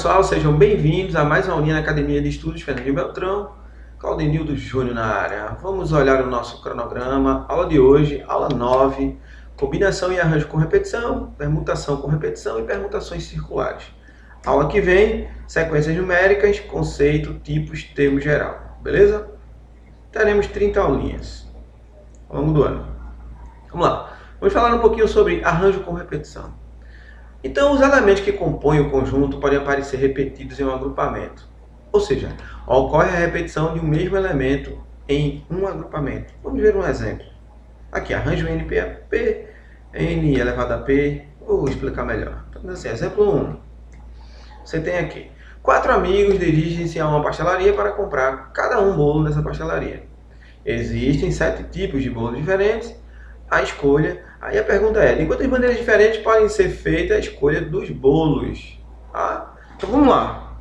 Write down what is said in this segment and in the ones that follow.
pessoal, sejam bem-vindos a mais uma aulinha na Academia de Estudos Fernandinho Beltrão, Claudenildo Júnior na área. Vamos olhar o nosso cronograma, aula de hoje, aula 9, combinação e arranjo com repetição, permutação com repetição e permutações circulares. Aula que vem, sequências numéricas, conceito, tipos, termo geral, beleza? Teremos 30 aulinhas ao longo do ano. Vamos lá, vamos falar um pouquinho sobre arranjo com repetição. Então, os elementos que compõem o conjunto podem aparecer repetidos em um agrupamento. Ou seja, ocorre a repetição de um mesmo elemento em um agrupamento. Vamos ver um exemplo. Aqui, arranjo NP a P, N elevado a P. Vou explicar melhor. Então, assim, exemplo 1. Você tem aqui, 4 amigos dirigem-se a uma pastelaria para comprar cada um bolo nessa pastelaria. Existem 7 tipos de bolos diferentes. A escolha, aí a pergunta é, de quantas maneiras diferentes podem ser feitas a escolha dos bolos? Tá? Então vamos lá.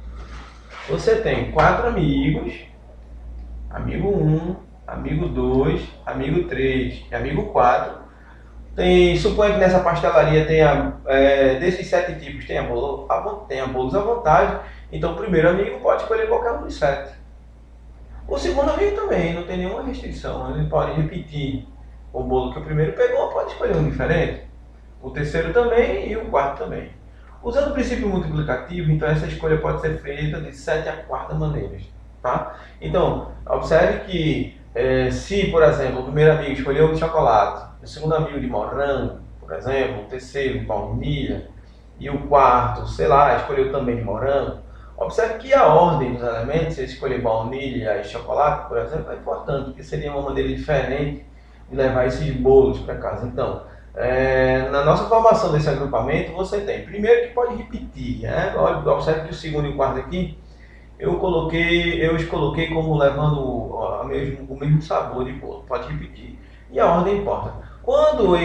Você tem 4 amigos, amigo 1, amigo 2, amigo 3 e amigo 4. Suponha que nessa pastelaria tenha, desses 7 tipos, tenha bolos à vontade. Então o primeiro amigo pode escolher qualquer um dos 7. O segundo amigo também, não tem nenhuma restrição, ele pode repetir o bolo que o primeiro pegou, pode escolher um diferente. O terceiro também e o quarto também. Usando o princípio multiplicativo, então essa escolha pode ser feita de 7 a 4 maneiras. Tá? Então, observe que se, por exemplo, o primeiro amigo escolheu de chocolate, o segundo amigo de morango, por exemplo, o terceiro de baunilha e o quarto, sei lá, escolheu também de morango, observe que a ordem dos elementos, se escolher baunilha e chocolate, por exemplo, é importante, porque seria uma maneira diferente de levar esses bolos para casa. Então, na nossa formação desse agrupamento, você tem, primeiro que pode repetir, né? Observe que o segundo e o quarto aqui, eu os coloquei como levando o mesmo sabor de bolo, pode repetir. E a ordem importa. Quando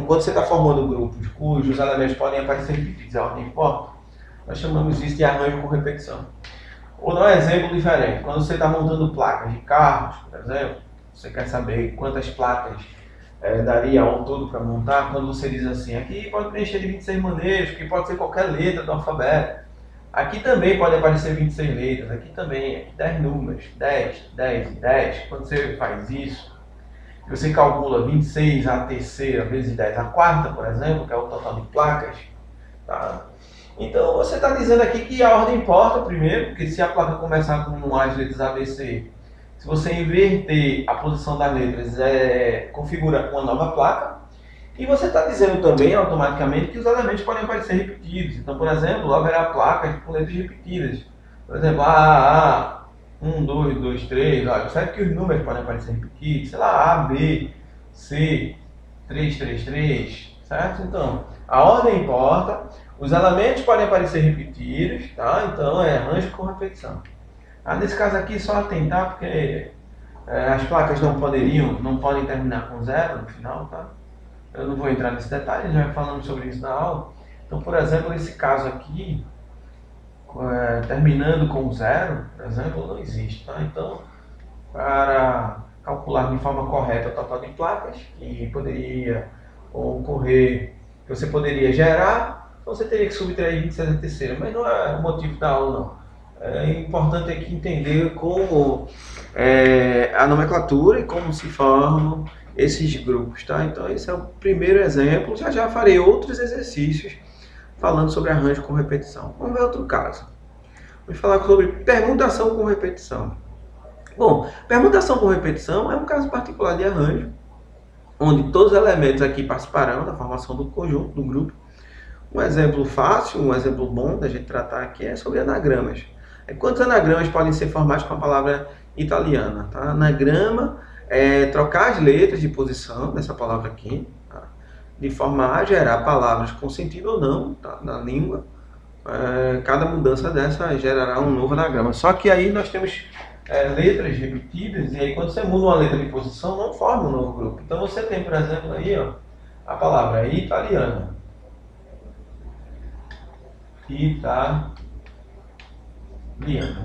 você está formando grupos cujos elementos podem aparecer repetidos, a ordem importa, nós chamamos isso de arranjo com repetição. Vou dar um exemplo diferente. Quando você está montando placas de carros, por exemplo, você quer saber quantas placas daria ao todo para montar, quando você diz assim, aqui pode preencher de 26 maneiras, que pode ser qualquer letra do alfabeto. Aqui também pode aparecer 26 letras, aqui também, aqui 10 números, 10, 10 e 10. Quando você faz isso, você calcula 26 a terceira vezes 10 a quarta, por exemplo, que é o total de placas. Tá? Então você está dizendo aqui que a ordem importa primeiro, porque se a placa começar com as letras ABC, se você inverter a posição das letras, configura uma nova placa. E você está dizendo também, automaticamente, que os elementos podem aparecer repetidos. Então, por exemplo, haverá placas com letras repetidas. Por exemplo, A, 1, 2, 2, 3. Olha, certo que os números podem aparecer repetidos. Sei lá, A, B, C, 3, 3, 3. Certo? Então, a ordem importa. Os elementos podem aparecer repetidos. Tá? Então, arranjo com repetição. Nesse caso aqui, só atentar, porque as placas não podem terminar com 0 no final, tá? Eu não vou entrar nesse detalhe, já falamos sobre isso na aula. Então, por exemplo, nesse caso aqui, terminando com 0, por exemplo, não existe, tá? Então, para calcular de forma correta o total de placas que poderia ocorrer, que você poderia gerar, então você teria que subtrair 26 a terceira, mas não é o motivo da aula, não. É importante aqui entender como a nomenclatura e como se formam esses grupos, tá? Então esse é o primeiro exemplo. Já farei outros exercícios falando sobre arranjo com repetição. Vamos ver outro caso. Vamos falar sobre permutação com repetição. Bom, permutação com repetição é um caso particular de arranjo, onde todos os elementos aqui participarão da formação do conjunto, do grupo. Um exemplo fácil, um exemplo bom da gente tratar aqui é sobre anagramas. Quantos anagramas podem ser formados com a palavra italiana? Tá? Anagrama é trocar as letras de posição dessa palavra aqui, tá? De forma a gerar palavras com sentido ou não, tá? Na língua. Cada mudança dessa gerará um novo anagrama. Só que aí nós temos letras repetidas, e aí quando você muda uma letra de posição, não forma um novo grupo. Então você tem, por exemplo, aí a palavra italiana.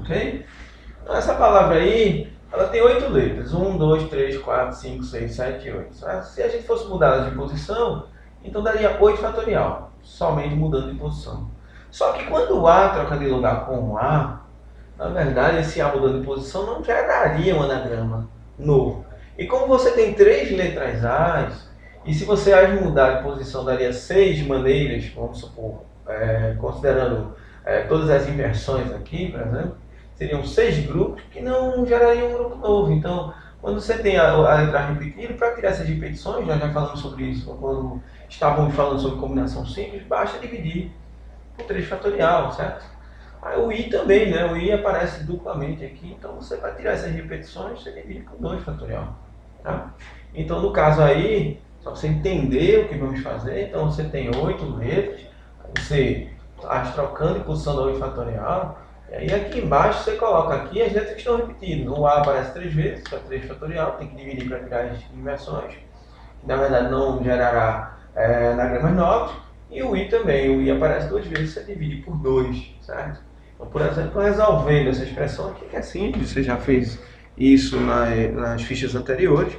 Ok? Então essa palavra aí, ela tem 8 letras. 1, 2, 3, 4, 5, 6, 7, 8. Se a gente fosse mudar de posição, então daria 8 fatorial, somente mudando de posição. Só que quando o A troca de lugar com o A, na verdade esse A mudando de posição não geraria um anagrama novo. E como você tem 3 letras A's, e se você as mudar de posição daria 6 maneiras, vamos supor, considerando todas as inversões aqui, por exemplo, seriam 6 grupos que não gerariam um grupo novo. Então, quando você tem a letra repetida, para criar essas repetições, nós já falamos sobre isso quando estávamos falando sobre combinação simples, basta dividir por 3 fatorial, certo? Aí o I também, né? O I aparece duplamente aqui, então você vai tirar essas repetições, você divide por 2 fatorial. Tá? Então, no caso aí, só você entender o que vamos fazer, então você tem 8 letras, você está trocando em posição da 8 fatorial, e aí aqui embaixo você coloca aqui as letras que estão repetidas. O A aparece 3 vezes, para 3 fatorial, tem que dividir para criar as inversões, que na verdade não gerará anagramas novos, e o I também, o I aparece 2 vezes, você divide por 2, certo? Então, por exemplo, resolvendo essa expressão aqui, que é simples, você já fez isso nas fichas anteriores,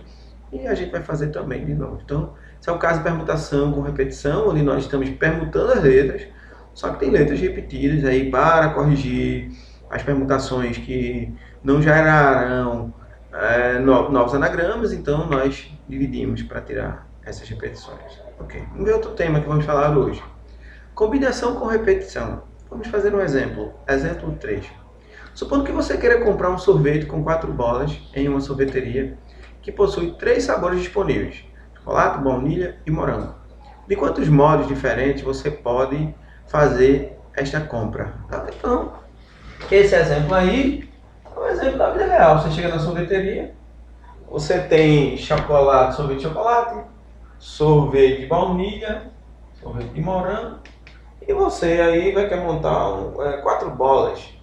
e a gente vai fazer também de novo. Então, esse é o caso de permutação com repetição, onde nós estamos permutando as letras, só que tem letras repetidas aí para corrigir as permutações que não gerarão novos anagramas, então nós dividimos para tirar essas repetições. Ok. Vamos ver outro tema que vamos falar hoje. Combinação com repetição. Vamos fazer um exemplo. Exemplo 3. Supondo que você queira comprar um sorvete com 4 bolas em uma sorveteria que possui 3 sabores disponíveis: chocolate, baunilha e morango. De quantos modos diferentes você pode fazer esta compra? Então, esse exemplo aí é um exemplo da vida real. Você chega na sorveteria, você tem chocolate, sorvete de chocolate, sorvete de baunilha, sorvete de morango, e você aí vai querer montar 4 bolas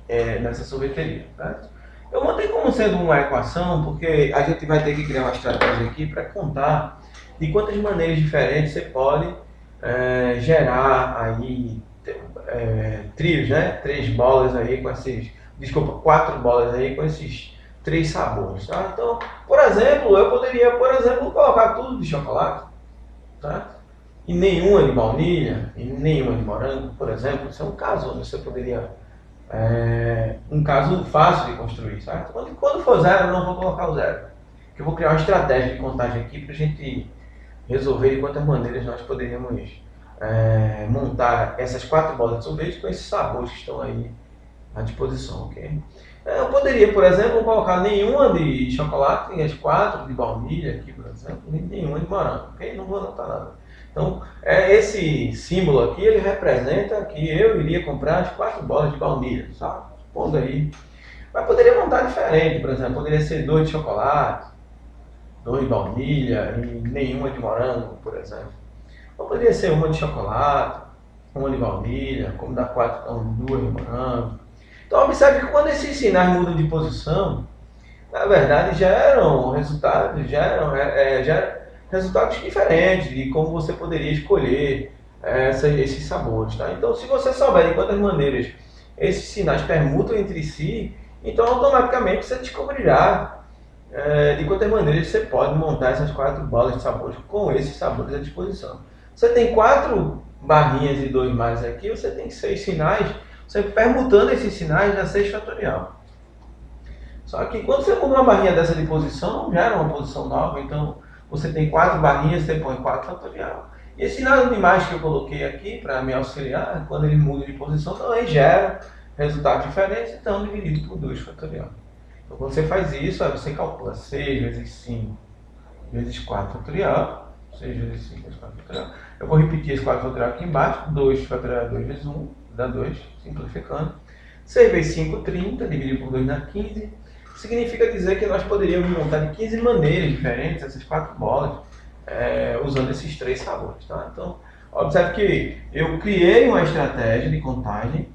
nessa sorveteria, certo? Eu montei como sendo uma equação, porque a gente vai ter que criar uma estratégia aqui para contar de quantas maneiras diferentes você pode gerar aí trios, né? 3 bolas aí com esses, desculpa, 4 bolas aí com esses 3 sabores, tá? Então, por exemplo, eu poderia, colocar tudo de chocolate, tá? E nenhuma de baunilha, e nenhuma de morango, por exemplo. Isso é um caso onde você poderia, um caso fácil de construir, certo? Quando for zero, eu não vou colocar o zero, porque eu vou criar uma estratégia de contagem aqui para a gente resolver de quantas maneiras nós poderíamos montar essas 4 bolas de sorvete com esses sabores que estão aí à disposição, ok? Eu poderia, por exemplo, colocar nenhuma de chocolate e as 4 de baunilha aqui, por exemplo, e nenhuma de morango, ok? Não vou anotar nada. Então, esse símbolo aqui, ele representa que eu iria comprar as 4 bolas de baunilha, sabe? Supondo aí. Mas poderia montar diferente, por exemplo, poderia ser 2 de chocolate, 2 de baunilha e nenhuma de morango, por exemplo. Ou poderia ser uma de chocolate, uma de baunilha, como dá 4, então 2 de morango. Então observe que quando esses sinais mudam de posição, na verdade geram resultados diferentes de como você poderia escolher esses sabores, tá? Então, se você souber de quantas maneiras esses sinais permutam entre si, então automaticamente você descobrirá de quantas maneiras você pode montar essas 4 bolas de sabores com esses sabores à disposição. Você tem 4 barrinhas e 2 mais aqui, você tem 6 sinais, você permutando esses sinais dá 6 fatorial. Só que quando você muda uma barrinha dessa de posição, não gera uma posição nova, então você tem 4 barrinhas, você põe 4 fatorial. E esse sinal de mais que eu coloquei aqui para me auxiliar, quando ele muda de posição, também gera resultados diferentes, então dividido por 2 fatorial. Então quando você faz isso, aí você calcula 6 vezes 5 vezes 4 fatorial, 6 vezes 5 vezes 4 fatorial. Eu vou repetir esse 4 fatorial aqui embaixo, 2 fatorial 2 vezes 1, dá 2, simplificando. 6 vezes 5, 30, dividido por 2 dá 15. Significa dizer que nós poderíamos montar de 15 maneiras diferentes essas 4 bolas, usando esses 3 sabores, tá? Então, observe que eu criei uma estratégia de contagem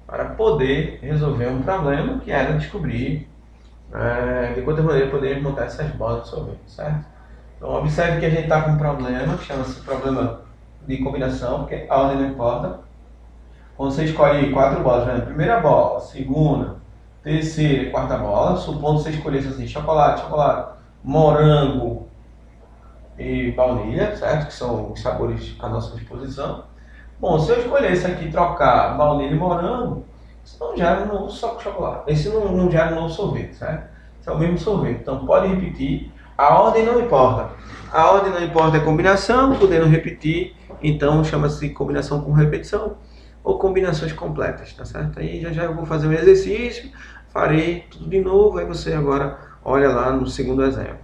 para poder resolver um problema que era descobrir de quantas maneiras poderíamos montar essas bolas de sorvete, certo? Então, observe que a gente está com um problema, que chama-se problema de combinação, porque a ordem não importa. Quando você escolhe 4 bolas, né? Primeira bola, segunda, terceira e quarta bola, supondo que você escolhesse assim, chocolate, morango e baunilha, certo? Que são os sabores à nossa disposição. Bom, se eu escolhesse aqui trocar baunilha e morango, isso não gera um novo chocolate. Esse não gera um novo sorvete, certo? Esse é o mesmo sorvete. Então pode repetir. A ordem não importa. A ordem não importa é combinação, podendo repetir. Então chama-se combinação com repetição ou combinações completas, tá certo? Aí já eu vou fazer um exercício, farei tudo de novo, aí você agora olha lá no segundo exemplo.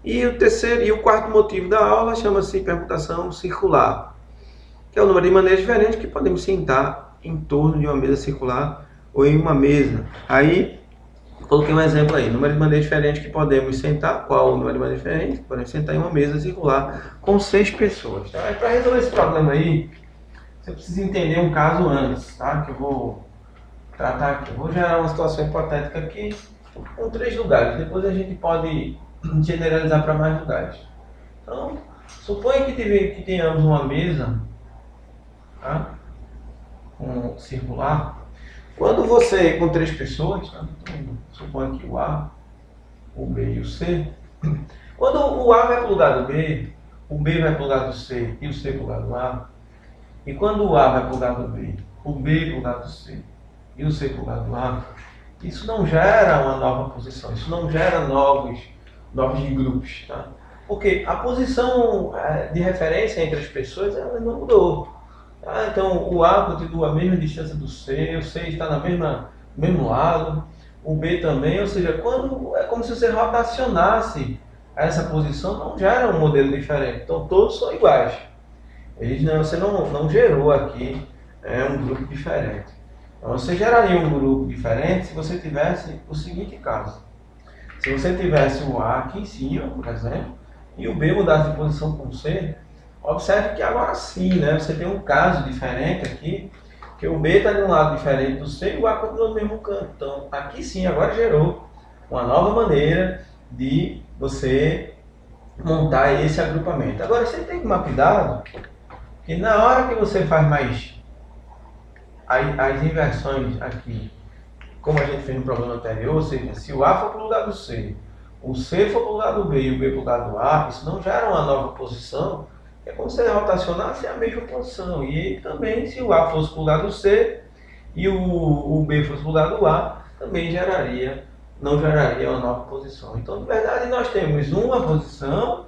E o terceiro e o quarto motivo da aula chama-se permutação circular, que é o número de maneiras diferentes que podemos sentar em torno de uma mesa circular ou em uma mesa. Aí, coloquei um exemplo aí, número de maneiras diferentes que podemos sentar. Qual o número de maneiras diferentes? Podemos sentar em uma mesa circular com 6 pessoas. Tá? Para resolver esse problema aí, você precisa entender um caso antes, tá? Que eu vou tratar aqui. Eu vou gerar uma situação hipotética aqui com 3 lugares. Depois a gente pode generalizar para mais lugares. Então, suponha que tenhamos uma mesa, tá? Circular. Quando você, com 3 pessoas, tá? Então, suponha que o A, o B e o C. Quando o A vai para o lugar do B, o B vai para o lugar do C e o C para o lugar do A. E quando o A vai para o lugar do B, o B para o lugar do C e o C para o lugar do A, isso não gera uma nova posição, isso não gera novos grupos, tá? Porque a posição de referência entre as pessoas ela não mudou. Tá? Então o A continua a mesma distância do C, o C está no mesmo lado, o B também, ou seja, é como se você rotacionasse essa posição, não gera um modelo diferente, então todos são iguais. Você não gerou aqui um grupo diferente. Então você geraria um grupo diferente se você tivesse o seguinte caso. Se você tivesse o A aqui em cima, por exemplo, e o B mudasse de posição com o C, observe que agora sim, né, você tem um caso diferente aqui, que o B está de um lado diferente do C e o A continua no mesmo canto. Então aqui sim, agora gerou uma nova maneira de você montar esse agrupamento. Agora você tem que tomar cuidado que na hora que você faz mais as inversões aqui, como a gente fez no problema anterior, ou seja, se o A for para o lugar do C, o C for para o lugar do B e o B para o lugar do A, isso não gera uma nova posição, é como se ele rotacionasse a mesma posição. E também, se o A fosse para o lugar do C e o B fosse para o lugar do A, também não geraria uma nova posição. Então, na verdade, nós temos uma posição,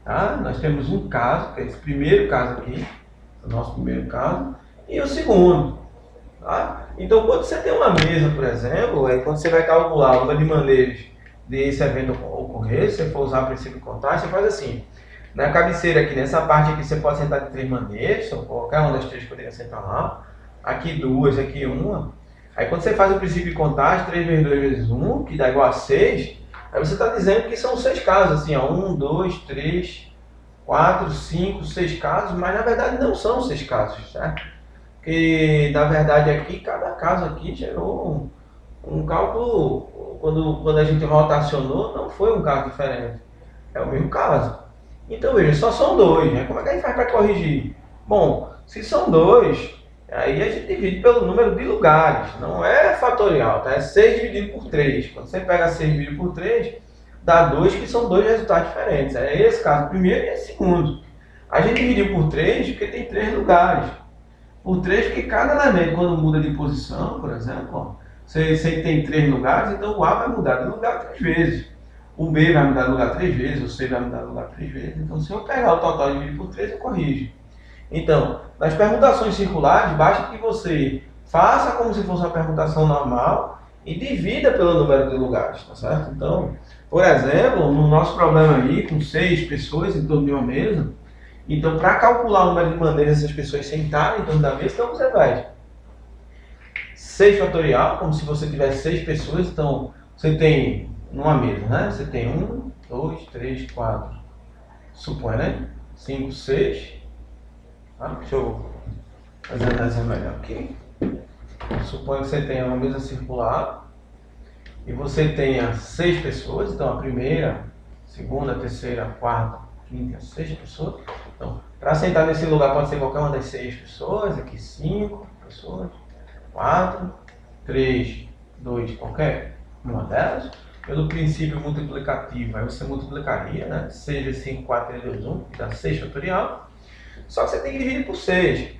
tá? Nós temos um caso, que é esse primeiro caso aqui, o nosso primeiro caso, e o segundo. Tá? Então, quando você tem uma mesa, por exemplo, quando você vai calcular o número de maneiras desse evento ocorrer, se você for usar o princípio de contagem, você faz assim. Na cabeceira aqui, nessa parte aqui, você pode sentar de 3 maneiras, então qualquer uma das 3 poderia sentar lá. Aqui 2, aqui 1. Aí quando você faz o princípio de contagem, 3 vezes 2 vezes 1, que dá igual a 6, aí você está dizendo que são 6 casos, assim, ó, 1, 2, 3, 4, 5, 6 casos, mas na verdade não são 6 casos, certo? Porque na verdade aqui, cada caso aqui gerou um cálculo, quando a gente rotacionou, não foi um caso diferente, é o mesmo caso. Então veja, só são 2, né? Como é que a gente faz para corrigir? Bom, se são 2, aí a gente divide pelo número de lugares, não é fatorial, tá? É 6 dividido por 3. Quando você pega 6 dividido por 3, dá 2, que são 2 resultados diferentes. É esse caso primeiro e esse segundo. A gente dividiu por 3 porque tem 3 lugares. Por 3 porque cada elemento, quando muda de posição, por exemplo, ó, você tem 3 lugares, então o A vai mudar de lugar 3 vezes. O B vai mudar de lugar 3 vezes, o C vai mudar de lugar 3 vezes. Então, se eu pegar o total e dividir por 3, eu corrijo. Então, nas permutações circulares, basta que você faça como se fosse uma permutação normal e divida pelo número de lugares, tá certo? Então, por exemplo, no nosso problema aí, com 6 pessoas em torno de uma mesa, então, para calcular o número de maneiras essas pessoas sentarem em torno da mesa, então você vai 6 fatorial, como se você tivesse 6 pessoas, então você tem numa mesa, né? Você tem 1, 2, 3, 4, supõe, né? 5, 6. Tá? Deixa eu fazer um desenho melhor aqui. Suponho que você tenha uma mesa circular e você tenha 6 pessoas, então a primeira, segunda, terceira, quarta, quinta, 6 pessoas. Então, para sentar nesse lugar pode ser qualquer uma das 6 pessoas, aqui 5 pessoas, 4, 3, 2, qualquer uma delas. Pelo princípio multiplicativo, aí você multiplicaria, né? 6 vezes 5, 4, 3, 2, 1, que dá 6 fatorial. Só que você tem que dividir por 6.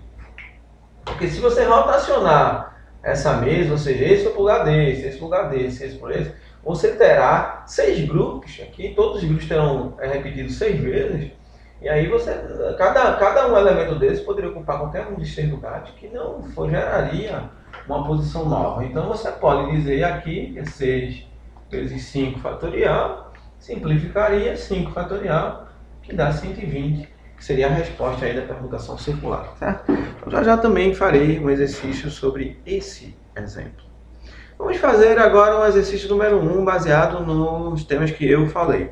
Porque se você rotacionar essa mesa, ou seja, esse for lugar desse, esse lugar desse, esse por esse, você terá 6 grupos aqui, todos os grupos terão repetido 6 vezes, e aí você, cada um elemento desse poderia ocupar qualquer um dos 6 lugares, que não geraria uma posição nova. Então você pode dizer aqui que é 6 vezes 5 fatorial, simplificaria 5 fatorial, que dá 120, que seria a resposta aí da permutação circular, certo? Então já também farei um exercício sobre esse exemplo. Vamos fazer agora um exercício número 1, baseado nos temas que eu falei.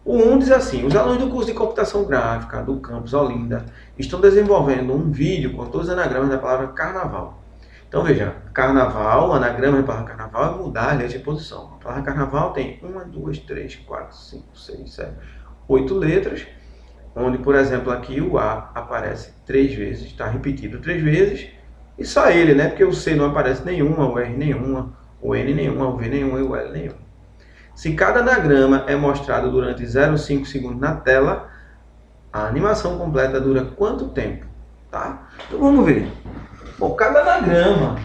O 1 diz assim: os alunos do curso de computação gráfica do campus Olinda estão desenvolvendo um vídeo com todos os anagramas da palavra carnaval. Então veja, carnaval, o anagrama da palavra carnaval é mudar a letra de posição. A palavra carnaval tem 1, 2, 3, 4, 5, 6, 7, 8 letras, onde, por exemplo, aqui o A aparece 3 vezes, está repetido 3 vezes, e só ele, né? Porque o C não aparece nenhuma, o R nenhuma, o N nenhuma, o V nenhuma e o L nenhuma. Se cada anagrama é mostrado durante 0,5 segundos na tela, a animação completa dura quanto tempo? Tá? Então vamos ver. Bom, cada anagrama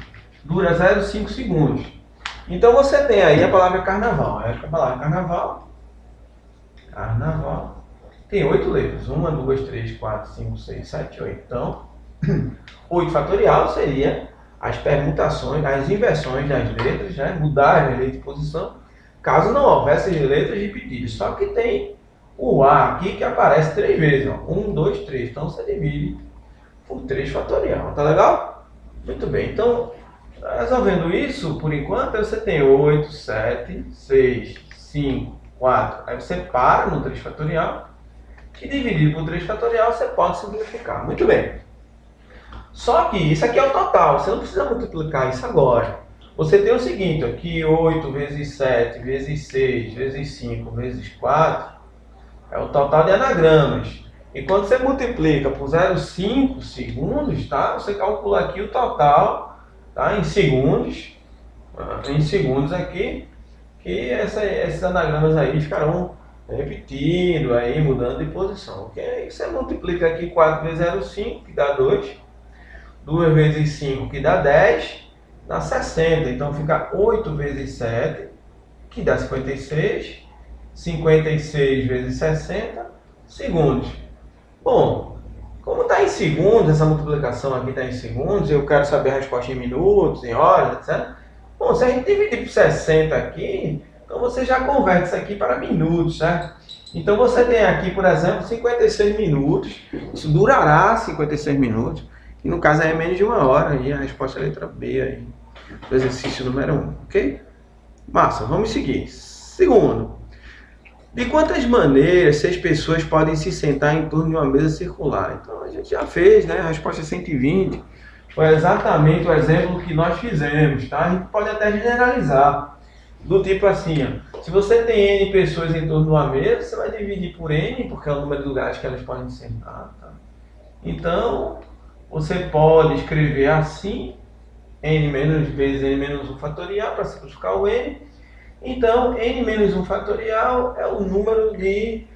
dura 0,5 segundos. Então você tem aí a palavra carnaval. A palavra carnaval, tem 8 letras. 1, 2, 3, 4, 5, 6, 7, 8. Então, 8 fatorial seria as permutações, as inversões das letras, né? Mudar as letras de posição, caso não houvesse letras repetidas. Só que tem o A aqui que aparece 3 vezes. Ó. 1, 2, 3. Então você divide por 3 fatorial. Tá legal? Muito bem. Então, resolvendo isso, por enquanto, você tem 8, 7, 6, 5, 4. Aí você para no 3 fatorial. E dividido por 3 fatorial, você pode simplificar. Muito bem. Só que isso aqui é o total. Você não precisa multiplicar isso agora. Você tem o seguinte, aqui 8 vezes 7, vezes 6, vezes 5, vezes 4, é o total de anagramas. E quando você multiplica por 0,5 segundos, tá? Você calcula aqui o total, tá? Em segundos aqui, que esses anagramas aí ficarão repetindo, aí, mudando de posição. Ok? Aí você multiplica aqui 4 vezes 0,5, que dá 2, 2 vezes 5, que dá 10, dá 60, então fica 8 vezes 7, que dá 56, 56 vezes 60 segundos. Bom, como está em segundos, essa multiplicação aqui está em segundos, eu quero saber a resposta em minutos, em horas, etc. Bom, se a gente dividir por 60 aqui, então você já converte isso aqui para minutos, certo? Então você tem aqui, por exemplo, 56 minutos, isso durará 56 minutos, e no caso é menos de 1 hora, e a resposta é a letra B aí, do exercício número 1, ok? Massa, vamos seguir. Segundo, de quantas maneiras 6 pessoas podem se sentar em torno de uma mesa circular? Então a gente já fez, né? A resposta é 120, foi exatamente o exemplo que nós fizemos, tá? A gente pode até generalizar, do tipo assim, ó, se você tem N pessoas em torno de uma mesa, você vai dividir por N, porque é o número de lugares que elas podem sentar, tá? Então, você pode escrever assim, N menos vezes N menos 1 fatorial, para simplificar o N. Então, N menos 1 fatorial é o número de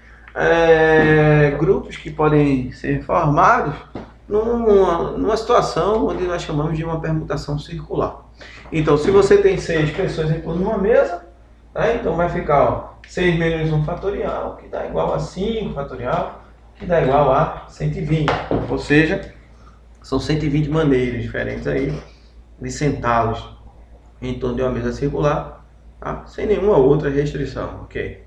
grupos que podem ser formados numa situação onde nós chamamos de uma permutação circular. Então, se você tem 6 pessoas em torno de uma mesa, tá? Então vai ficar, ó, 6 menos 1 fatorial, que dá igual a 5 fatorial, que dá igual a 120. Ou seja, são 120 maneiras diferentes aí de sentá-los em torno de uma mesa circular, tá? Sem nenhuma outra restrição, ok?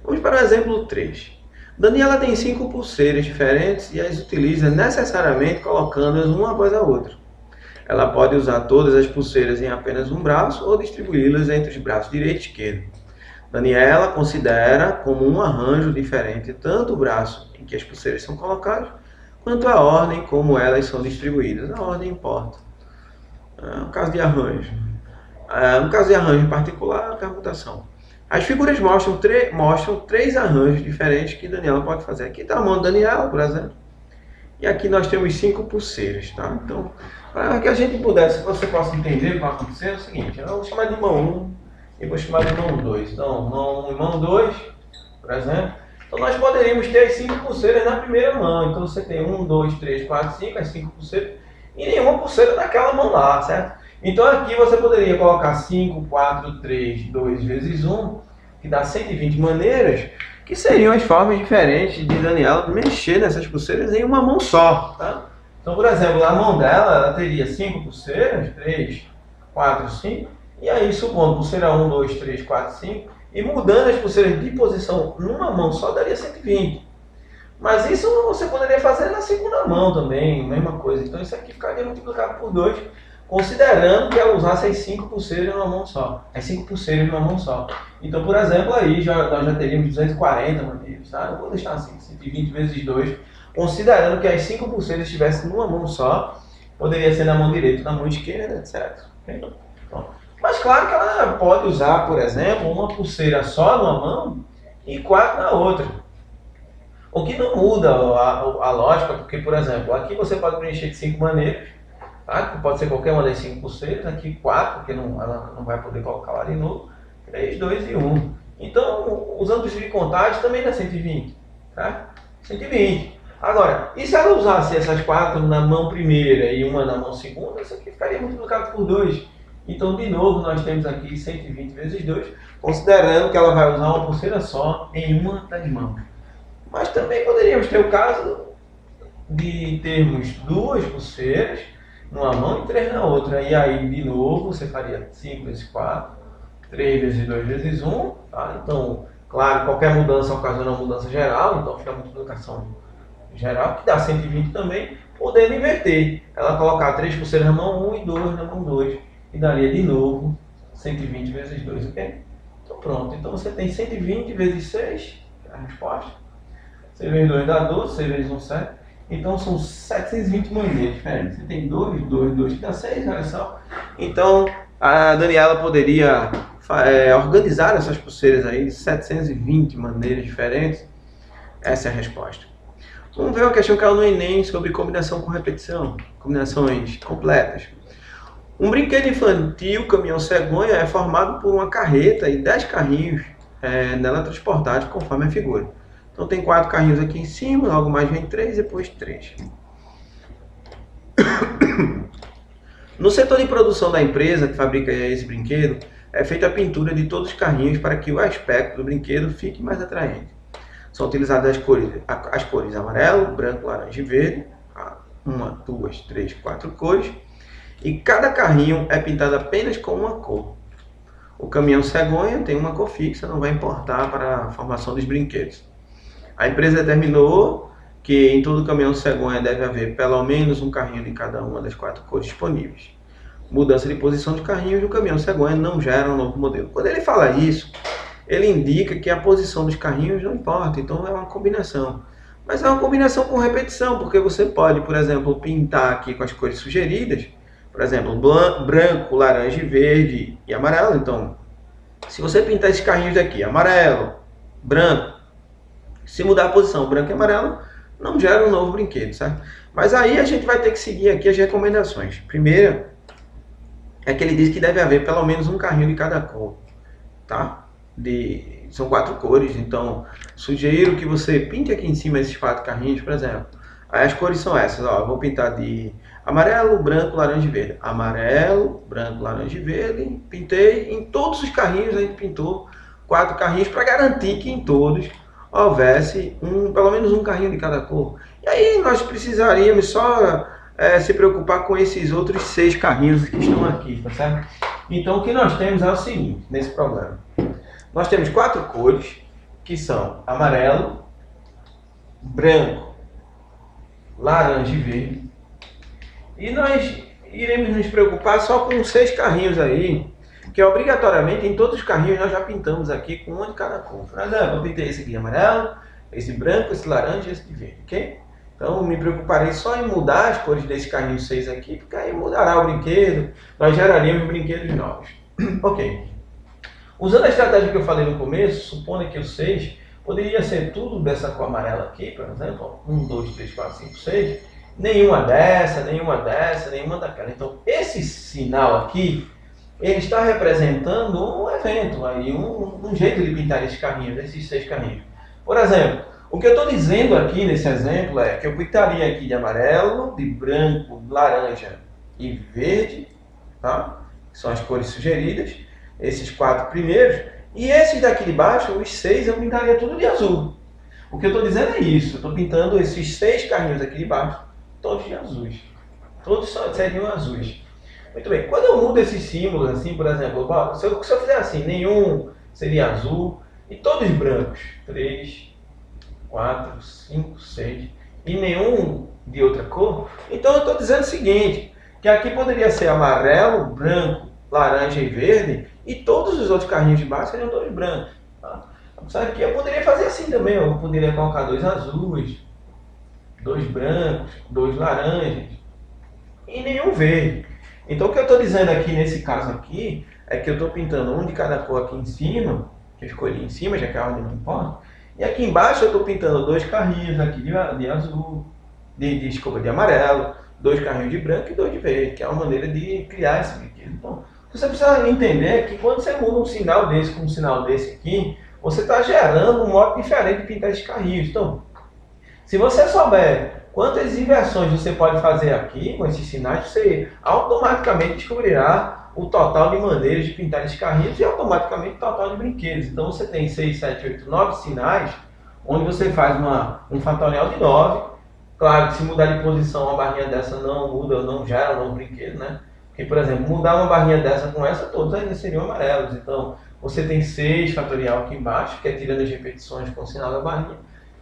Vamos para o exemplo 3. Daniela tem 5 pulseiras diferentes e as utiliza necessariamente colocando-as uma após a outra. Ela pode usar todas as pulseiras em apenas um braço ou distribuí-las entre os braços direito e esquerdo. Daniela considera como um arranjo diferente tanto o braço em que as pulseiras são colocadas, quanto a ordem como elas são distribuídas. A ordem importa. No caso de arranjo. No caso de arranjo em particular, a permutação. As figuras mostram 3 arranjos diferentes que Daniela pode fazer. Aqui está a mão de Daniela, por exemplo. E aqui nós temos 5 pulseiras, tá? Então, para que a gente pudesse, você possa entender o que vai acontecer, é o seguinte. Eu vou chamar de mão 1 e vou chamar de mão 2. Então, mão 1 e mão 2, por exemplo. Então, nós poderíamos ter as 5 pulseiras na primeira mão. Então, você tem 1, 2, 3, 4, 5, as 5 pulseiras. e nenhuma pulseira naquela mão lá, certo? Então aqui você poderia colocar 5, 4, 3, 2 vezes 1, que dá 120 maneiras, que seriam as formas diferentes de Daniela mexer nessas pulseiras em uma mão só, tá? Então, por exemplo, na mão dela, ela teria 5 pulseiras, 3, 4, 5, e aí supondo pulseira 1, 2, 3, 4, 5, e mudando as pulseiras de posição numa mão só daria 120. Mas isso você poderia fazer na segunda mão também, mesma coisa. Então isso aqui ficaria multiplicado por 2, considerando que ela usasse as 5 pulseiras numa mão só. As 5 pulseiras numa mão só. Então, por exemplo, aí nós já teríamos 240 maneiras, tá? Eu vou deixar assim, 120 vezes 2, considerando que as 5 pulseiras estivessem numa mão só, poderia ser na mão direita, na mão esquerda, etc. Bom, mas claro que ela pode usar, por exemplo, uma pulseira só numa mão e 4 na outra. O que não muda a lógica, porque, por exemplo, aqui você pode preencher de 5 maneiras, tá? Que pode ser qualquer uma das 5 pulseiras, aqui 4, porque ela não vai poder colocar lá de novo, 3, 2 e 1. Então, usando os de contagem também dá 120, tá? 120. Agora, e se ela usasse essas 4 na mão primeira e uma na mão segunda, isso aqui ficaria multiplicado por 2. Então, de novo, nós temos aqui 120 vezes 2, considerando que ela vai usar uma pulseira só em uma das mãos. Mas também poderíamos ter o caso de termos 2 pulseiras numa mão e 3 na outra. E aí, de novo, você faria 5 vezes 4, 3 vezes 2 vezes 1. Tá? Então, claro, qualquer mudança ocasiona uma mudança geral, então fica a multiplicação geral, que dá 120 também, podendo inverter. Ela colocar 3 pulseiras na mão 1 e 2 na mão 2. E daria, de novo, 120 vezes 2, ok? Então, pronto. Então, você tem 120 vezes 6, é a resposta. 6 vezes 2 dá 12, 6 vezes 1, 7. Então são 720 maneiras diferentes. Você tem 2, 2, 2, que dá 6, olha só. Então a Daniela poderia organizar essas pulseiras aí de 720 maneiras diferentes. Essa é a resposta. Vamos ver uma questão que caiu no Enem sobre combinação com repetição. Combinações completas. Um brinquedo infantil, caminhão cegonha, é formado por uma carreta e 10 carrinhos nela transportados conforme a figura. Então tem 4 carrinhos aqui em cima, logo mais vem 3, depois 3. No setor de produção da empresa que fabrica esse brinquedo, é feita a pintura de todos os carrinhos para que o aspecto do brinquedo fique mais atraente. São utilizadas as cores amarelo, branco, laranja e verde. 1, 2, 3, 4 cores. E cada carrinho é pintado apenas com uma cor. O caminhão cegonha tem uma cor fixa, não vai importar para a formação dos brinquedos. A empresa determinou que em todo caminhão cegonha deve haver pelo menos um carrinho de cada uma das 4 cores disponíveis. Mudança de posição de carrinhos no caminhão cegonha não gera um novo modelo. Quando ele fala isso, ele indica que a posição dos carrinhos não importa, então é uma combinação. Mas é uma combinação com repetição, porque você pode, por exemplo, pintar aqui com as cores sugeridas, por exemplo, branco, laranja, verde e amarelo. Então, se você pintar esses carrinhos daqui, amarelo, branco, se mudar a posição branco e amarelo, não gera um novo brinquedo, certo? Mas aí a gente vai ter que seguir aqui as recomendações. Primeira é que ele diz que deve haver pelo menos um carrinho de cada cor, tá? São 4 cores, então sugiro que você pinte aqui em cima esses 4 carrinhos, por exemplo. Aí as cores são essas, ó, eu vou pintar de amarelo, branco, laranja e verde. Amarelo, branco, laranja e verde. Pintei em todos os carrinhos, a gente pintou 4 carrinhos para garantir que em todos houvesse pelo menos um carrinho de cada cor. E aí nós precisaríamos só se preocupar com esses outros 6 carrinhos que estão aqui, tá certo? Então o que nós temos é o seguinte, nesse problema. Nós temos 4 cores, que são amarelo, branco, laranja e verde. E nós iremos nos preocupar só com 6 carrinhos aí, que obrigatoriamente em todos os carrinhos nós já pintamos aqui com uma de cada cor. Por exemplo, eu pintei esse aqui de amarelo, esse branco, esse laranja e esse de verde, ok? Então me preocuparei só em mudar as cores desse carrinho 6 aqui, porque aí mudará o brinquedo, nós geraríamos brinquedos novos. Ok. Usando a estratégia que eu falei no começo, supondo que o 6 poderia ser tudo dessa cor amarela aqui, por exemplo, 1, 2, 3, 4, 5, 6, nenhuma dessa, nenhuma dessa, nenhuma daquela. Então esse sinal aqui, ele está representando um evento, aí, um jeito de pintar esses carrinhos, esses 6 carrinhos. Por exemplo, O que eu estou dizendo aqui nesse exemplo é que eu pintaria aqui de amarelo, de branco, laranja e verde, tá? Que são as cores sugeridas, esses 4 primeiros, e esses daqui de baixo, os 6, eu pintaria tudo de azul. O que eu estou dizendo é isso, eu estou pintando esses 6 carrinhos aqui de baixo, todos de azuis. Todos seriam azuis. Muito bem, quando eu mudo esses símbolos, assim, por exemplo, se eu fizer assim, nenhum seria azul, e todos brancos, 3, 4, 5, 6, e nenhum de outra cor, então eu estou dizendo o seguinte, que aqui poderia ser amarelo, branco, laranja e verde, e todos os outros carrinhos de baixo seriam todos brancos. Tá? Sabe que eu poderia fazer assim também, eu poderia colocar 2 azuis, 2 brancos, 2 laranjas, e nenhum verde. Então o que eu estou dizendo aqui nesse caso aqui, é que eu estou pintando um de cada cor aqui em cima, que eu escolhi em cima, já que a ordem não importa, e aqui embaixo eu estou pintando 2 carrinhos aqui de azul, de amarelo, 2 carrinhos de branco e 2 de verde, que é uma maneira de criar esse brinquedo. Então, você precisa entender que quando você muda um sinal desse com um sinal desse aqui, você está gerando um modo diferente de pintar esses carrinhos. Então, se você souber quantas inversões você pode fazer aqui com esses sinais, você automaticamente descobrirá o total de maneiras de pintar esses carrinhos e automaticamente o total de brinquedos. Então você tem 6, 7, 8, 9 sinais, onde você faz um fatorial de 9. Claro que se mudar de posição uma barrinha dessa não muda, não gera um novo brinquedo, né? Porque, por exemplo, mudar uma barrinha dessa com essa, todos ainda seriam amarelos. Então você tem 6 fatorial aqui embaixo, que é tirando as repetições com o sinal da barrinha,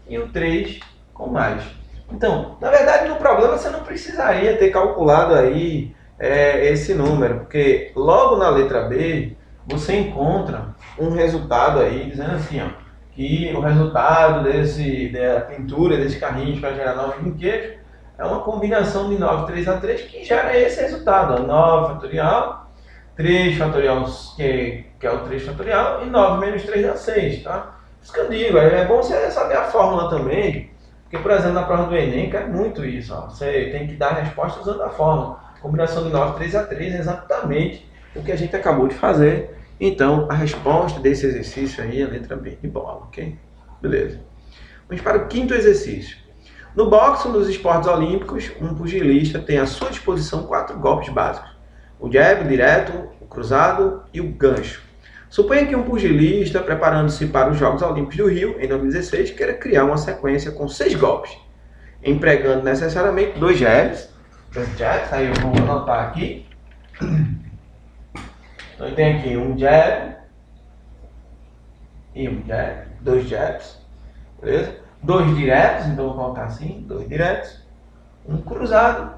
e o 3 com mais. Então, na verdade, no problema você não precisaria ter calculado aí esse número, porque logo na letra B você encontra um resultado aí dizendo assim, ó, que o resultado da pintura desse carrinho para gerar novos brinquedos é uma combinação de 9, 3 a 3 que gera esse resultado, ó, 9 fatorial, 3 fatorial, que é o 3 fatorial, e 9 menos 3 dá 6, tá? Isso que eu digo, é bom você saber a fórmula também. Porque, por exemplo, na prova do Enem, quer muito isso. Ó. Você tem que dar a resposta usando a fórmula. Combinação de 9, 3 a 3 é exatamente o que a gente acabou de fazer. Então, a resposta desse exercício aí é a letra B de bola, ok? Beleza. Vamos para o 5º exercício. No boxe, nos esportes olímpicos, um pugilista tem à sua disposição 4 golpes básicos. O jab, o direto, o cruzado e o gancho. Suponha que um pugilista, preparando-se para os Jogos Olímpicos do Rio, em 2016, queira criar uma sequência com 6 golpes, empregando necessariamente 2 jabs. Aí eu vou anotar aqui. Então eu tenho aqui um jab e um jab, 2 jabs, beleza? 2 diretos, então eu vou colocar assim, 2 diretos, um cruzado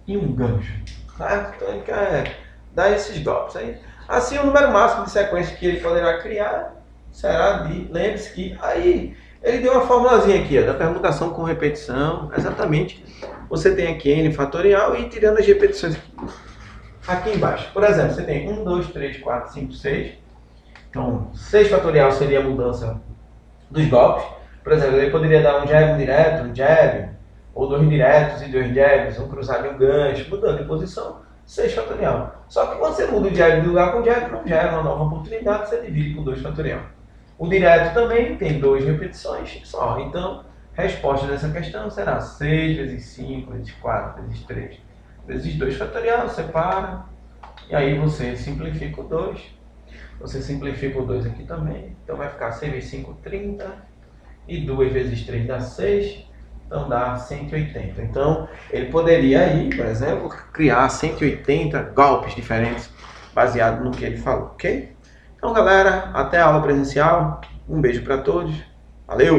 e um gancho, certo? Então ele quer dar esses golpes aí. Assim, o número máximo de sequências que ele poderá criar será de, lembre-se que aí ele deu uma formulazinha aqui, ó, da permutação com repetição, exatamente. Você tem aqui n fatorial e tirando as repetições aqui embaixo. Por exemplo, você tem 1, 2, 3, 4, 5, 6. Então, 6 fatorial seria a mudança dos golpes. Por exemplo, ele poderia dar um jab direto, um jab, ou 2 diretos e 2 jabs, um cruzado e um gancho, mudando de posição. 6 fatorial. Só que quando você muda o jab de lugar com jab, não gera uma nova oportunidade, você divide por 2 fatorial. O direto também tem 2 repetições só. Então, a resposta dessa questão será 6 vezes 5 vezes 4 vezes 3 vezes 2 fatorial, separa. E aí você simplifica o 2. Você simplifica o 2 aqui também. Então vai ficar 6 vezes 5, 30. E 2 vezes 3 dá 6. Então dá 180. Então ele poderia aí, por exemplo, criar 180 golpes diferentes baseado no que ele falou, ok? Então galera, até a aula presencial. Um beijo para todos. Valeu!